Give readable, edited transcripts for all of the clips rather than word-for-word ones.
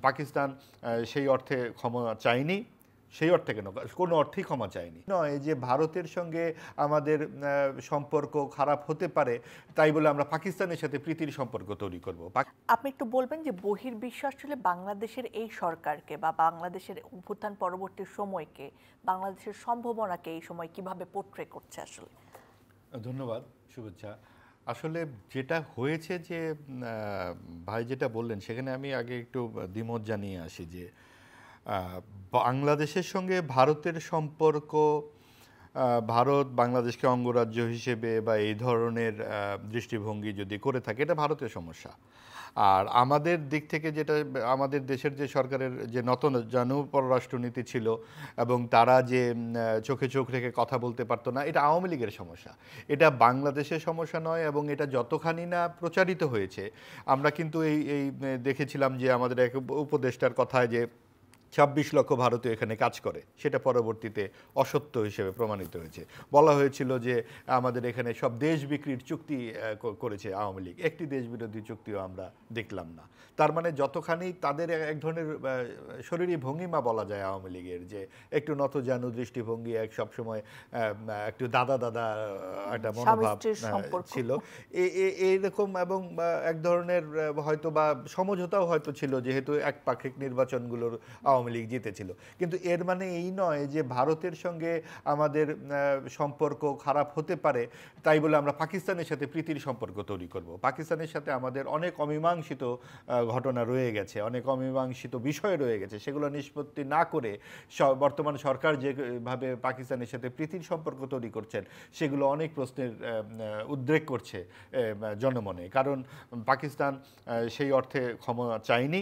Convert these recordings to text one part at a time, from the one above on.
পাকিস্তান সেই অর্থে ক্ষমা চায়নি, সেই অর্থে কেন কোনো অর্থেই ক্ষমা চায়নি নয় যে ভারতের সঙ্গে আমাদের সম্পর্ক খারাপ হতে পারে তাই বলে আমরা পাকিস্তানের সাথে প্রীতির সম্পর্ক তৈরি করব। আপনি একটু বলবেন যে বহির্বিশ্ব আসলে বাংলাদেশের এই সরকারকে বা বাংলাদেশের অভ্যুত্থান পরবর্তী সময়কে, বাংলাদেশের সম্ভাবনাকে এই সময় কিভাবে পোট্রে করছে আসলে? ধন্যবাদ, শুভেচ্ছা। আসলে যেটা হয়েছে যে ভাই যেটা বললেন সেখানে আমি আগে একটু দ্বিমত জানিয়ে আসি যে বাংলাদেশের সঙ্গে ভারতের সম্পর্ক, ভারত বাংলাদেশকে অঙ্গরাজ্য হিসেবে বা এই ধরনের দৃষ্টিভঙ্গি যদি করে থাকে এটা ভারতের সমস্যা। আর আমাদের দিক থেকে যেটা আমাদের দেশের যে সরকারের যে নতজানু পররাষ্ট্রনীতি ছিল এবং তারা যে চোখে চোখ রেখে কথা বলতে পারতো না, এটা আওয়ামী লীগের সমস্যা, এটা বাংলাদেশের সমস্যা নয়। এবং এটা যতখানি না প্রচারিত হয়েছে আমরা কিন্তু এই এই দেখেছিলাম যে আমাদের এক উপদেষ্টার কথায় যে ২৬ লক্ষ ভারতীয় এখানে কাজ করে, সেটা পরবর্তীতে অসত্য হিসেবে প্রমাণিত হয়েছে। বলা হয়েছিল যে আমাদের এখানে সব দেশ বিক্রির চুক্তি করেছে আওয়ামী লীগ, একটি দেশ বিরোধী চুক্তিও আমরা দেখলাম না। তার মানে যতখানি তাদের এক ধরনের শরীরী ভঙ্গিমা বলা যায় আওয়ামী লীগের, যে একটু নতজানু দৃষ্টিভঙ্গি, এক সবসময় একটু দাদা দাদা একটা মনোভাব ছিল এইরকম। এবং এক ধরনের হয়তো বা সমঝোতাও হয়তো ছিল, যেহেতু একপাক্ষিক নির্বাচনগুলোর আওয়ামী লীগ জিতেছিল। কিন্তু এর মানে এই নয় যে ভারতের সঙ্গে আমাদের সম্পর্ক খারাপ হতে পারে তাই বলে আমরা পাকিস্তানের সাথে প্রীতির সম্পর্ক তৈরি করব। পাকিস্তানের সাথে আমাদের অনেক অমীমাংসিত ঘটনা রয়ে গেছে, অনেক অমীমাংসিত বিষয় রয়ে গেছে, সেগুলো নিষ্পত্তি না করে বর্তমান সরকার যেভাবে পাকিস্তানের সাথে প্রীতির সম্পর্ক তৈরি করছেন সেগুলো অনেক প্রশ্নের উদ্রেক করছে জনমনে। কারণ পাকিস্তান সেই অর্থে ক্ষমা চায়নি,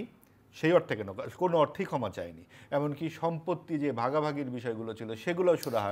সেই অর্থে কেন কোনো অর্থেই ক্ষমা চায়নি। এমনকি সম্পত্তি যে ভাগাভাগির বিষয়গুলো ছিল সেগুলোও সুরাহা